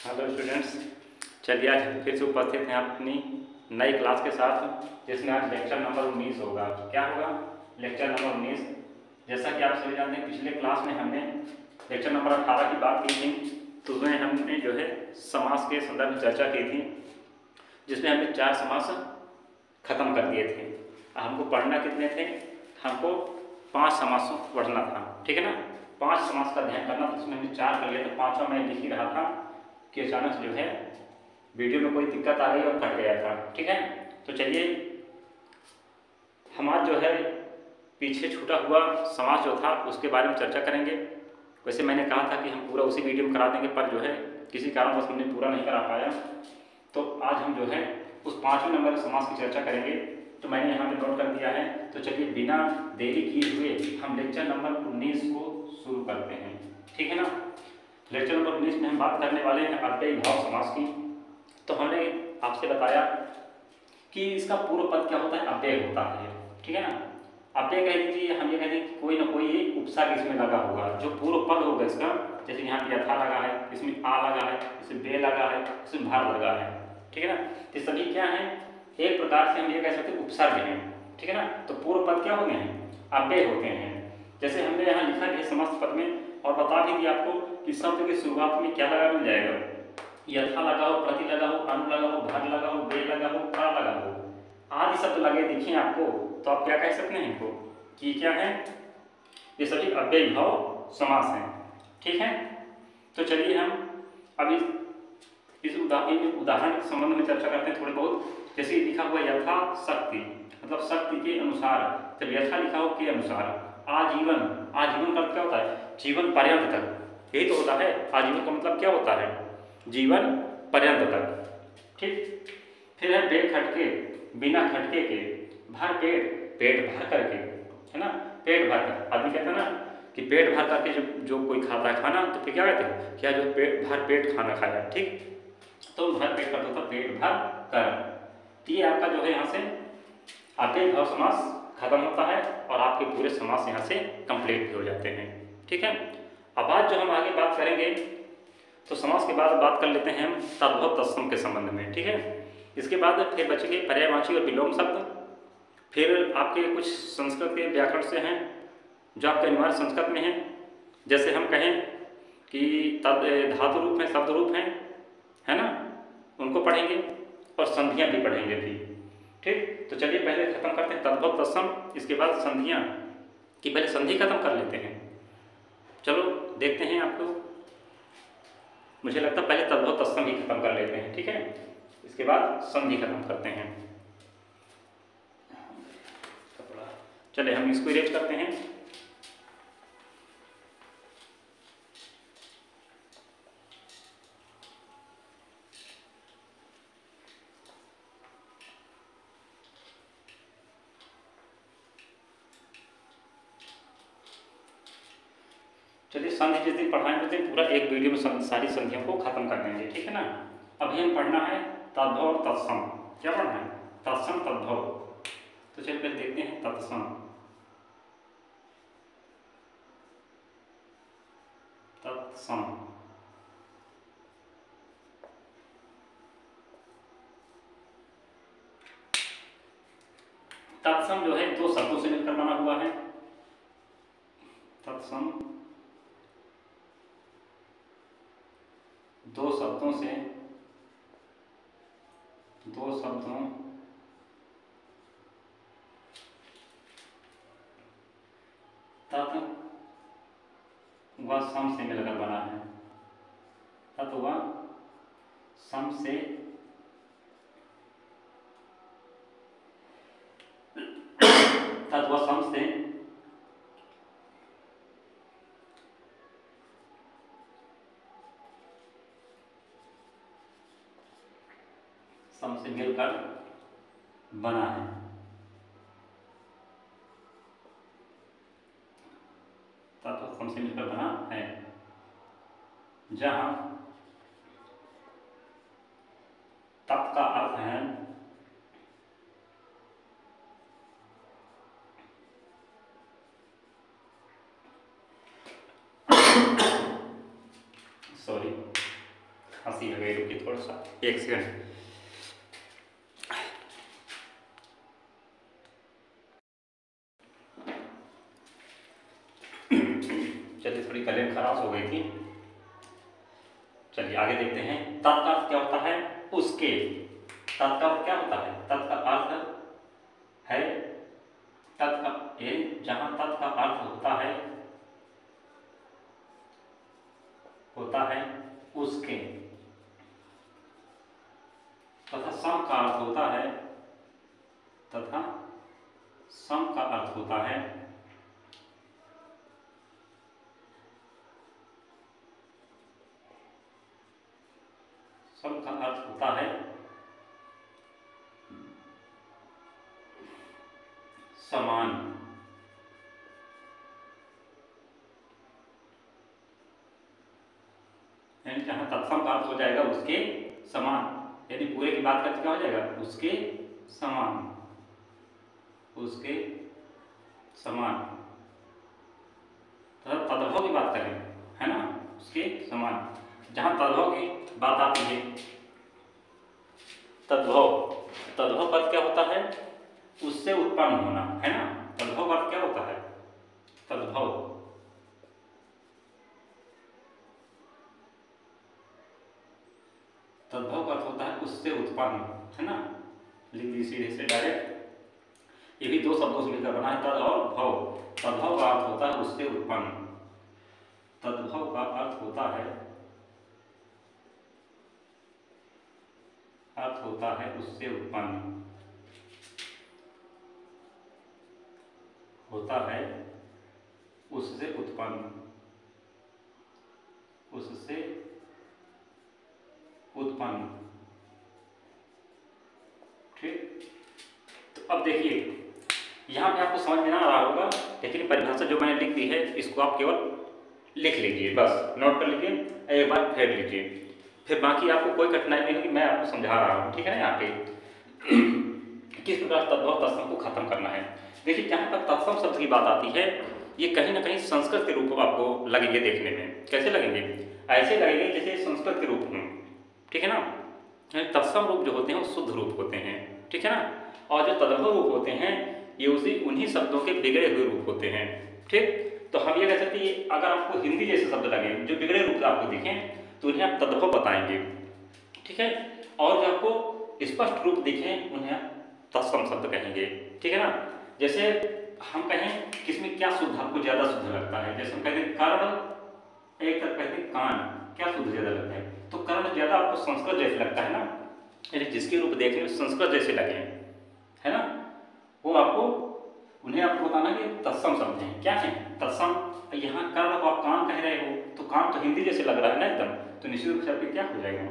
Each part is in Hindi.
हेलो स्टूडेंट्स, चलिए आज फिर से उपस्थित हैं अपनी नई क्लास के साथ, जिसमें आज लेक्चर नंबर 19 होगा। क्या होगा? Lecture number 19। जैसा कि आप सभी जानते हैं, पिछले क्लास में हमने लेक्चर नंबर 18 की बात की थी, तो उसमें हमने जो है समास के संदर्भ में चर्चा की थी, जिसमें हमने 4 समास खत्म कर दिए थे। हमको पढ़ना कितने थे? हमको 5 समास पढ़ना था, ठीक है ना। 5 समास का ध्यान करना, तो उसमें हमने 4 कर लिया था। 5वां मैं लिख ही रहा था कि अचानक जो है वीडियो में कोई दिक्कत आ गई और कट गया था, ठीक है। तो चलिए हम आज जो है पीछे छूटा हुआ समास जो था उसके बारे में चर्चा करेंगे। वैसे मैंने कहा था कि हम पूरा उसी वीडियो में करा देंगे, पर जो है किसी कारणवश हमने पूरा नहीं करा पाया। तो आज हम जो है उस 5वें नंबर समास की चर्चा करेंगे। तो मैंने यहाँ पे नोट कर दिया है। तो चलिए बिना देरी किए हुए हम लेक्चर नंबर 19 को शुरू करते हैं, ठीक है ना। लेक्चर नंबर 19 में हम बात करने वाले हैं अव्ययी भाव समास की। तो हमने आपसे बताया कि इसका पूर्व पद क्या होता है? अव्यय होता है, ठीक है ना। अव्यय कह दीजिए, हम ये कह दें कि कोई ना कोई एक उपसर्ग इसमें लगा होगा। जो पूर्व पद होगा इसका, जैसे यहाँ पे यथा लगा है, इसमें आ लगा है, इसमें बे लगा है, इसमें भर लगा है, ठीक है ना। तो सभी क्या है? एक प्रकार से हम ये कह सकते हैं उपसर्ग हैं, ठीक है ना। तो पूर्व पद क्या होते हैं? अव्यय होते हैं। जैसे हमने यहाँ लिखा है समस्त पद में, और बता भी दिया आपको कि शब्द की शुरुआत में क्या लगा मिल जाएगा। यथा लगा हो, प्रति लगा हो, अनु लगा हो, भर लगा हो, बे लगा हो, कर लगा हो, आदि शब्द लगे दिखें आपको, तो आप क्या कह सकते हैं इनको कि क्या है? ये सभी अव्ययी भाव समास हैं, ठीक है। तो चलिए हम अभी इस उदाहरण के संबंध में चर्चा करते हैं थोड़े बहुत। जैसे लिखा हुआ यथा शक्ति, मतलब शक्ति के अनुसार। जब यथा लिखा हो के अनुसार। आजीवन, आजीवन का क्या होता है? जीवन पर्यंत तक, यही तो होता है। आजीवन का मतलब क्या होता है? जीवन पर्यंत तक, ठीक। फिर है बे खटके, बिना खटके के। भर पेट, पेट भर करके, है ना। पेट भर कर, आदमी कहता है ना कि पेट भर करके जो कोई खाता है खाना, तो फिर क्या कहते हैं? क्या जो पेट भर पेट खाना खाया, ठीक। तो भर पेट का तो पेट भर कर। ये आपका जो है यहाँ से अव्ययी भाव समास खत्म होता है और आपके पूरे समास यहाँ से कंप्लीट भी हो जाते हैं, ठीक है। अब आज जो हम आगे बात करेंगे, तो समास के बाद बात कर लेते हैं हम तद्भव तत्सम के संबंध में, ठीक है। इसके बाद फिर बचेंगे पर्यायवाची और विलोम शब्द। फिर आपके कुछ संस्कृत के व्याकरण से हैं जो आपके अनिवार्य संस्कृत में हैं। जैसे हम कहें कि धातु रूप हैं, शब्द रूप हैं, है ना, उनको पढ़ेंगे और संधियाँ भी पढ़ेंगे भी, ठीक। तो चलिए पहले खत्म करते हैं तद्भव तत्सम, इसके बाद संधियाँ की। पहले संधि खत्म कर लेते हैं। चलो देखते हैं आपको। मुझे लगता है पहले तद्भव तत्सम ही खत्म कर लेते हैं, ठीक है, इसके बाद संधि खत्म करते हैं। चलिए हम इसको इरेज करते हैं। चलिए संधि जिस दिन पढ़ाएंगे उस दिन पूरा एक वीडियो में सारी संधियों को खत्म कर देंगे, ठीक है ना। अभी हम पढ़ना है तद्भव और तत्सम। क्या पढ़ना है? तत्सम तद्भव। तो चलिए पहले देखते हैं तत्सम। तत्सम तत्सम जो है 2 शब्दों से मिलकर बना हुआ है। तत्सम 2 शब्दों से, 2 शब्दों तत्व व सम से मिलकर बना है। तत्व व सम से तत्व व सम से मिलकर बना है। तत्व सम से मिलकर बना है, जहां तत् का अर्थ है खांसी आ गई, रुकी थोड़ा सा, एक सेकंड। चलिए, थोड़ी गले में खराश हो गई थी। चलिए आगे देखते हैं। तत् का अर्थ क्या होता है? उसके। तत् का अर्थ क्या होता है? तत् का अर्थ है, तत् का ये जहां तत् का अर्थ होता है उसके, तथा सम का अर्थ होता है, तथा सम का अर्थ होता है सम का अर्थ होता है समान। यानी जहां तत्सम का अर्थ हो जाएगा उसके समान, यानी पूरे की बात करते क्या हो जाएगा? उसके समान, उसके समान। तद्भव की बात करें, है ना, उसके समान। जहां तद्भव की बात आती है, तद्भव, तद्भव पद क्या होता है? उससे उत्पन्न होना, है ना। तद्भव पद क्या होता है? तद्भव, तद्भव का अर्थ होता है उससे उत्पन्न, है ना। लिख दी सीधे से डायरेक्ट। ये भी दो शब्दों से मिलकर बना है, तद और भव। तद्भव का अर्थ होता है उससे उत्पन्न, तद्भव का अर्थ होता है उससे उत्पन्न, होता है उससे उत्पन्न, उससे उत्पन्न। ठीक, तो अब देखिए यहां पे आपको समझ में ना आ रहा होगा, लेकिन परिभाषा जो मैंने लिख दी है इसको आप केवल लिख लीजिए, बस नोट कर लीजिए, एक बार फेर लीजिए, फिर बाकी आपको कोई कठिनाई नहीं होगी। मैं आपको समझा रहा हूँ, ठीक है ना। यहाँ पे किस प्रकार तद्भव तत्सम को खत्म करना है। देखिए, जहाँ तक तत्सम शब्द की बात आती है, ये कहीं ना कहीं संस्कृत के रूप में आपको लगेंगे देखने में। कैसे लगेंगे? ऐसे लगेंगे जैसे संस्कृत के रूप हों, ठीक है ना। तत्सम रूप जो होते हैं वो शुद्ध रूप होते हैं, ठीक है ना। और जो तद्भव रूप होते हैं ये उन्हीं शब्दों के बिगड़े हुए रूप होते हैं, ठीक। तो हम ये कह सकते हैं, अगर आपको हिंदी जैसे शब्द लगे जो बिगड़े रूप आपको दिखें तो उन्हें आप तद्भव बताएंगे, ठीक है। और जो आपको स्पष्ट रूप दिखें उन्हें आप तत्सम शब्द कहेंगे, ठीक है ना। जैसे हम कहें किसमें क्या शुद्ध आपको ज्यादा शुद्ध लगता है, जैसे हम कहते हैं कर्ण, एक तरफ कहते हैं कान, क्या शुद्ध ज्यादा लगता है? तो कर्ण ज्यादा आपको संस्कृत जैसे लगता है ना, यानी जिसके रूप देखने में संस्कृत जैसे लगे, है ना, वो आपको उन्हें आपको बताना कि तत्सम शब्द हैं। क्या है तत्सम? यहाँ कर्ण को आप कान कह रहे हो तो कान तो हिंदी जैसे लग रहा है ना एकदम, तो निश्चित रूप से आपके क्या हो जाएगा?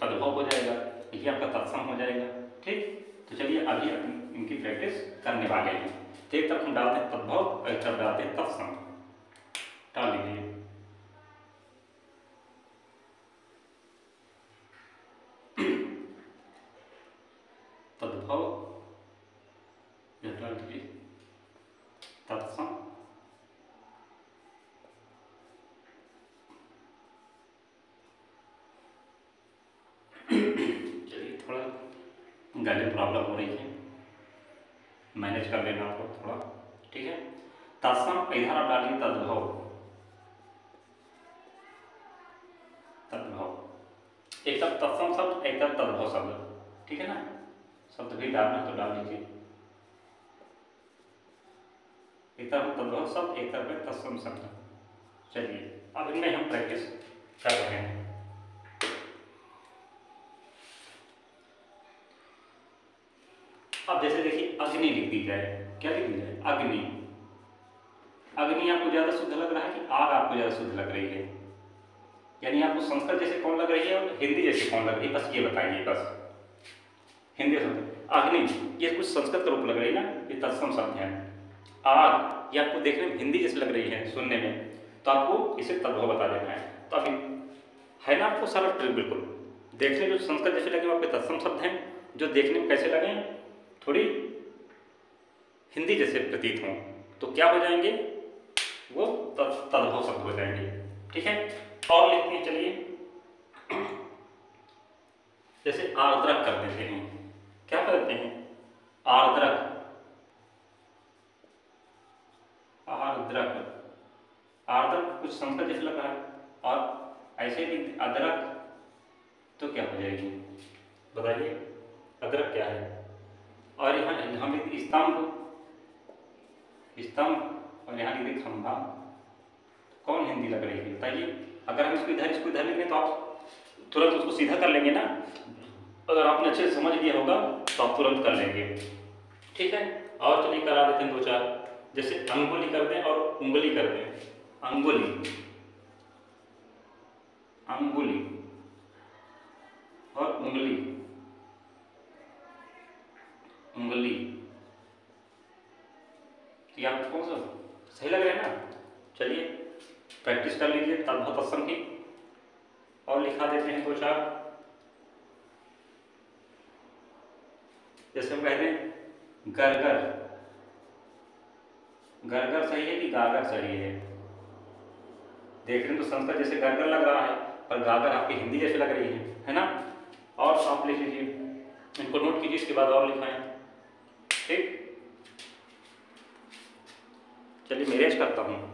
तद्भव हो जाएगा, ये आपका तत्सम हो जाएगा, ठीक। तो चलिए अभी इनकी प्रैक्टिस करने वाले हैं। तो एक तरफ हम डालते हैं तद्भव और एक तरफ डालते हैं तत्सम। डाल लीजिए। तद्भव डाल दीजिए, तत्सम, चलिए थोड़ा गले में प्रॉब्लम हो रही है, मैनेज कर लेना आपको थोड़ा, ठीक है। तत्सम इधर आप डालिए तद्भव, तद्भव, एक तरफ तत्सम शब्द एक तरफ तद्भव शब्द, ठीक है ना। शब्द भी डालना तो डाल दीजिए, एक तरफ तद्भव शब्द एक तरफ है तत्सम शब्द। चलिए अब इनमें हम प्रैक्टिस कर रहे हैं। अब जैसे देखिए अग्नि लिख दी जाए, क्या लिख दी जाए? अग्नि। अग्नि आपको ज्यादा शुद्ध लग रहा है कि आग आपको ज्यादा शुद्ध लग रही है? यानी आपको संस्कृत जैसे कौन लग रही है और हिंदी जैसे कौन लग रही है, बस ये बताइए। बस हिंदी शब्द अग्नि, ये कुछ संस्कृत का रूप लग रही है ना, ये तत्सम शब्द है। आग ये आपको देखने में हिंदी जैसे लग रही है सुनने में, तो आपको इसे तद्भव बता देना है। तो अभी है ना आपको सरल ट्रिक, बिल्कुल देखने में जो संस्कृत जैसे लगे वो आपके तत्सम शब्द हैं, जो देखने में कैसे लगे थोड़ी हिंदी जैसे प्रतीत हों तो क्या हो जाएंगे? वो तद्भव शब्द हो जाएंगे, ठीक है। और लिखते हैं, चलिए जैसे आर्द्रक कर देते हैं, क्या कर देते हैं, आर्द्रक, आर्द्रक, आर्द्रक कुछ संस्कृत जैसे लग रहा है, और ऐसे भी अदरक तो क्या हो जाएगी, बताइए अदरक क्या है। और यहाँ हम लिखते स्तंभ, स्तंभ, और यहाँ लिखते खंभा, कौन हिंदी लग रही है बताइए। अगर हम इसको इधर लिख लें तो आप तुरंत उसको सीधा कर लेंगे ना, अगर आपने अच्छे से समझ लिया होगा तो आप तुरंत कर लेंगे, ठीक है। और चलिए करा देते हैं दो चार, जैसे अंगुली कर दें और उंगली कर दें, अंगुली, अंगुली और उंगली, उंगली, तो आपको कौन सा सही लग रहा है ना। चलिए प्रैक्टिस कर लीजिए तद्भव तत्सम की, और लिखा देते हैं दो चार, जैसे हम कहते हैं गरगर, गरगर सही है कि गागर सही है, देख रहे हैं तो संस्कृत जैसे गरगर लग रहा है पर गागर आपकी हिंदी जैसे लग रही है ना। और आप लिख लीजिए, इनको नोट कीजिए, इसके बाद और लिखाएं, ठीक। चलिए मैं रेज करता हूँ।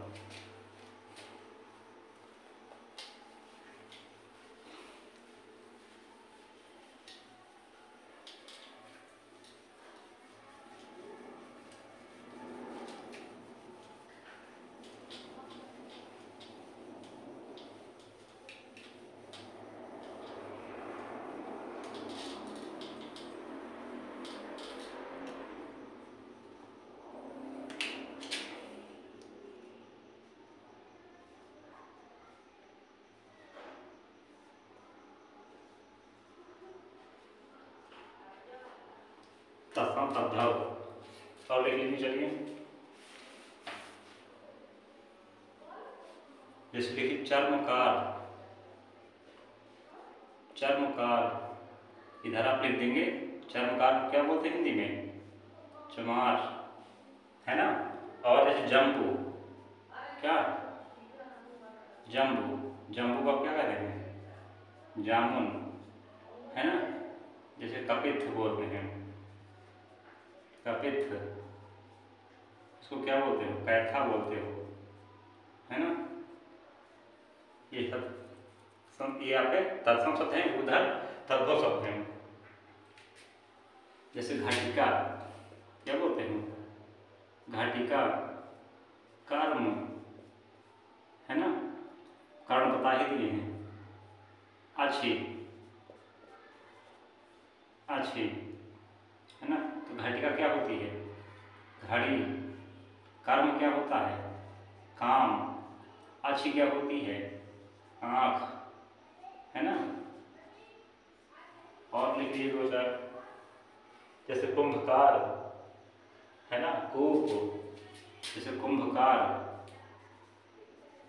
तत्सम तद्भव, और लिख लीजिए। चलिए जैसे लिखिए चर्मकार, चर्मकार, इधर आप लिख देंगे चर्मकार को क्या बोलते हैं हिंदी में, चमार, है ना। और जैसे जम्बू, क्या जम्बू, जम्बू को आप क्या कहते हैं, जामुन, है ना। जैसे कपित्थ बोलते हैं, कपित्थ, इसको क्या बोलते हो, कैथा बोलते हो, है ना। ये सब ये आपके तत्सम शब्द हैं, उधर तद्भव शब्द हैं। जैसे घाटिका, क्या बोलते हैं, घाटिका, कर्म, है ना, कारण बता ही दिए हैं, अच्छी, अच्छी, है ना। तो घटिका क्या होती है, घड़ी, कर्म क्या होता है, काम, अच्छी क्या होती है, आँख, है ना। और लिख लीजिए दो चार, जैसे कुंभकार, है ना, कूप, जैसे कुंभकार,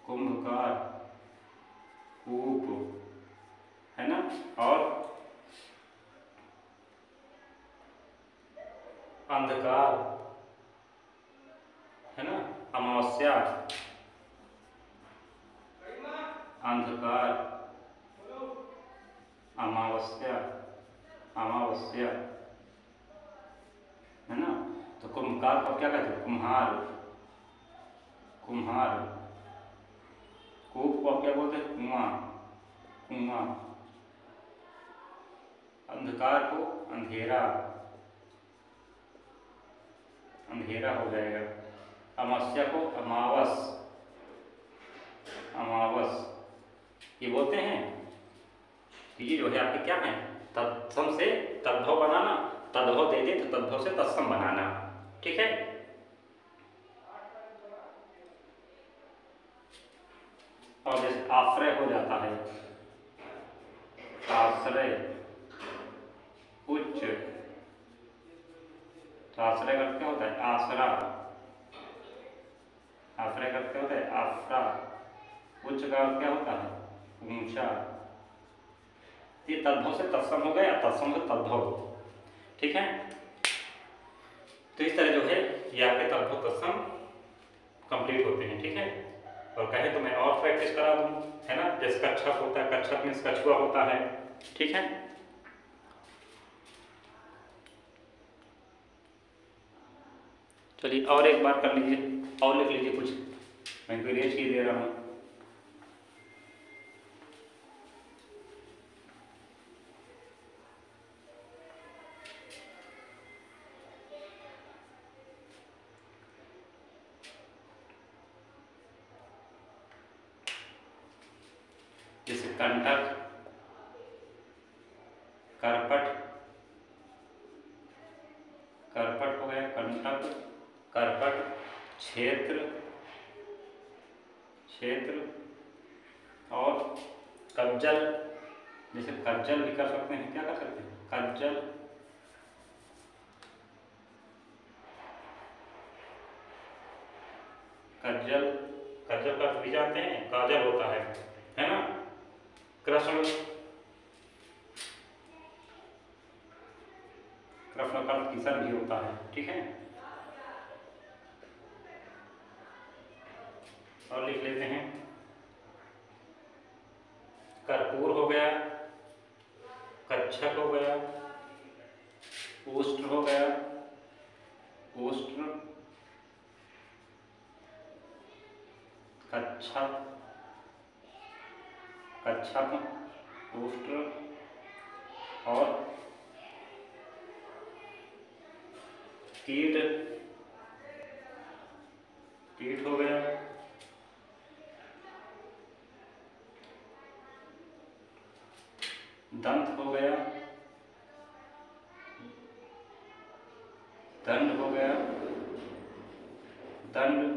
कुंभकार, कूप, है ना। और अंधकार, है ना, अमावस्या, अंधकार, अमावस्या, अमावस्या, है ना। तो कुंभकार को क्या कहते हैं, कुम्हार, कुम्हार, कूप को आप क्या बोलते हैं, कुआं, कुआं, अंधकार को अंधेरा, अंधेरा हो जाएगा। अमावस्या को अमावस, अमावस, ये बोलते हैं कि ये जो है आपके क्या है, तत्सम से तद्भव बनाना, तद्भव दे दे तो तद्भव से तत्सम बनाना, ठीक है। और जैसे आश्रय हो जाता है, आश्रय, उच्च, तो आश्रय का क्या होता है, आसरा, आश्रय का क्या होता है, आसरा, उच्च का क्या होता है, ऊंचा। ये तद्भव से तत्सम हो गया, तत्सम से तद्भव, ठीक है। तो इस तरह जो है ये आपके तद्भव तत्सम कंप्लीट होते हैं, ठीक है। और कहे तो मैं और प्रैक्टिस करा दूं, है ना। जैसे कच्छप होता है, कच्छप में कछुआ होता है, ठीक है। चलिए और एक बार कर लीजिए और लिख लीजिए कुछ, मैं कोई रेज की दे रहा हूँ। जैसे कंटक, करपट, करपट हो गया, कंटक, करपट, क्षेत्र, क्षेत्र और कज्जल। जैसे कज्जल भी कर सकते हैं, क्या कर सकते हैं, कज्जल, कज्जल, कज्जल का भी जानते हैं, काजल होता है ना। कृष्ण, कृष्ण का किशन भी होता है, ठीक है। और लिख लेते हैं, कर्पूर हो गया, कच्छप हो गया, उष्ट्र हो गया, उष्ट्र, कच्छप, कच्छप, उष्ट्र और कीट, कीट हो गया, दंत हो गया, दंड हो गया, दंड,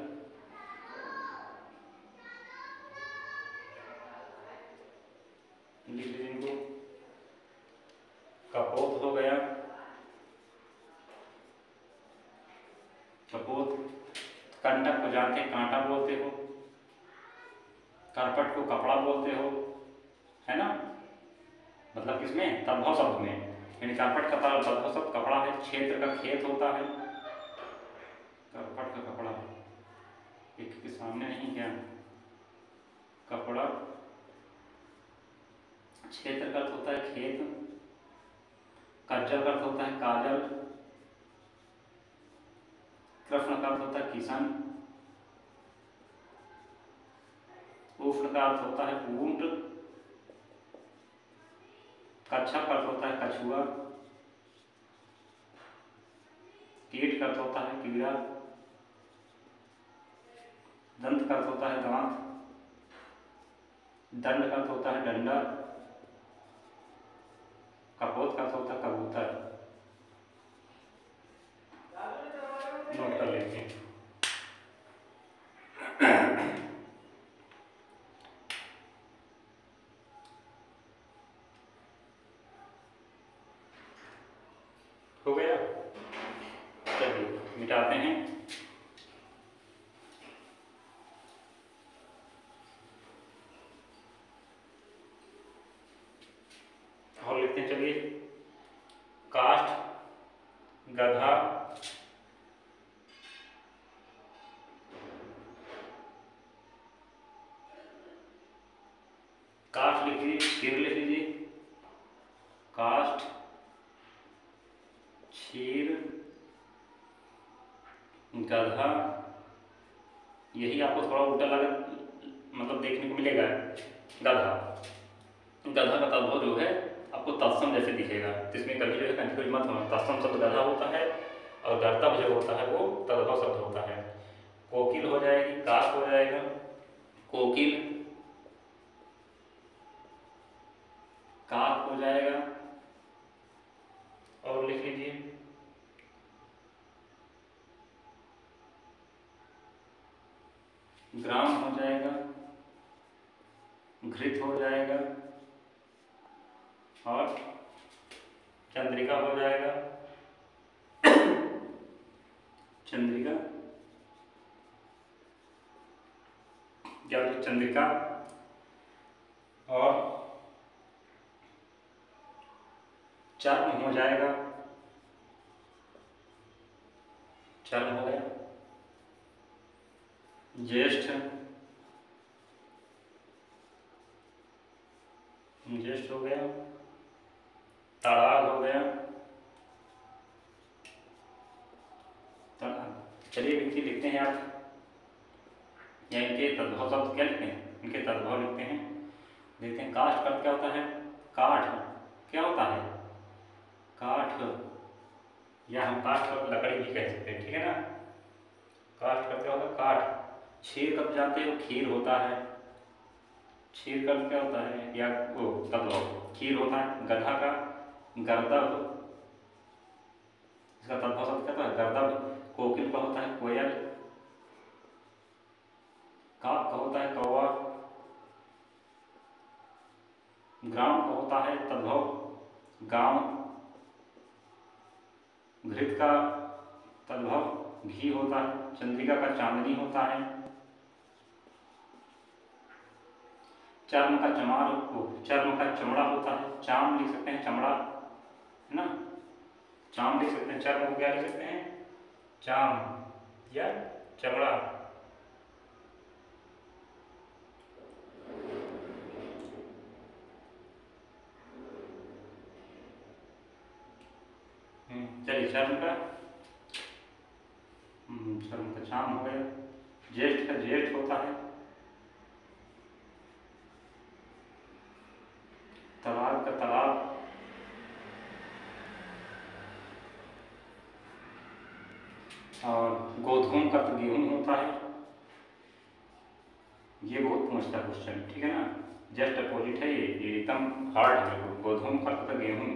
लिख लीजिए इनको, कपोत हो गया, कपोत, कंटक को जानते हैं, कांटा बोलते हो, करपट को कपड़ा बोलते हो, है ना, मतलब किसमें, तद्भव शब्द में, यानी करपट का तद्भव शब्द कपड़ा है, क्षेत्र का खेत होता है, करपट का कपड़ा, एक के सामने नहीं क्या, कपड़ा, क्षेत्र का अर्थ होता है खेत, कज्जल का अर्थ होता है काजल, कृष्ण का अर्थ होता है किशन, उष्ण का अर्थ होता है ऊंट, कच्छप का अर्थ होता है कछुआ, कीट का अर्थ होता है कीड़ा, दंत का अर्थ होता है दांत, दंड का अर्थ होता है डंडा, कपोत का अर्थ होता है कबूतर। नोट कर लेते हैं। हो गया, चलिए मिटाते हैं। और लिखते हैं, चलिए, काष्ठ, गधा, काष्ठ लिख लीजिए, क्षीर लिख लीजिए, काष्ठ, क्षीर, गधा, यही आपको थोड़ा उल्टा लगा मतलब देखने को मिलेगा, गधा, गधा का तद्भव जो है आपको तत्सम जैसे दिखेगा, जिसमें कभी जो है कंफ्यूज मत होना, तत्सम शब्द गधा होता है और गर्तभ जो होता है वो तद्भव शब्द होता है। कोकिल हो जाएगी, काक हो जाएगा, कोकिल, काक हो जाएगा, और लिख लीजिए, ग्राम हो जाएगा, घृत हो जाएगा और चंद्रिका हो जाएगा, चंद्रिका, क्या चंद्रिका, और चर्म हो जाएगा, चर्म हो गया, ज्येष्ठ, ज्येष्ठ हो गया, तड़ाग हो गया, तड़ाग, चलिए विकसित लिखते हैं आप, या इनके तद्भव शब्द क्या लिखते हैं, इनके तद्भव लिखते हैं। देखते हैं काष्ठ का क्या होता है, काठ क्या होता है, काठ, या हम काष्ठ और लकड़ी भी कह सकते हैं, ठीक है ना। काष्ठ का क्या होता है, काठ। क्षीर कब जानते हो, खीर होता है, क्षीर का क्या होता है, या वो तद्भव खीर होता है। गधा का गर्दभ, इसका तद्भव शब्द क्या होता है, गर्दभ। कोकिल का होता है कोयल, काक का होता है कौवा, ग्राम का होता है तद्भव गांव, घृत का तद्भव घी होता है, चंद्रिका का चांदनी होता है, चर्म का चमार, चर्म का चमड़ा होता है, चाम लिख सकते हैं चमड़ा, है ना, चाम लिख सकते हैं, चर्म को क्या लिख सकते हैं, चाम या चमड़ा। चलिए चर्म का चाम हो गया। ज्येष्ठ का ज्येष्ठ होता है, तालाब का तालाब, और गोधूम का तो गेहूं होता है। ये बहुत पूछता क्वेश्चन, ठीक है ना, जस्ट अपोजिट है, ये एकदम हार्ड है। गोधूम का तो गेहूं।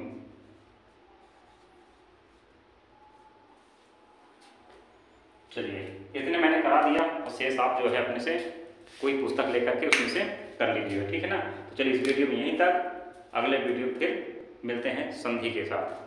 चलिए इतने मैंने करा दिया, और शेष आप जो है अपने से कोई पुस्तक लेकर के उसमें से कर लीजिएगा, ठीक है ना। तो चलिए इस वीडियो में यहीं तक, अगले वीडियो फिर मिलते हैं संधि के साथ।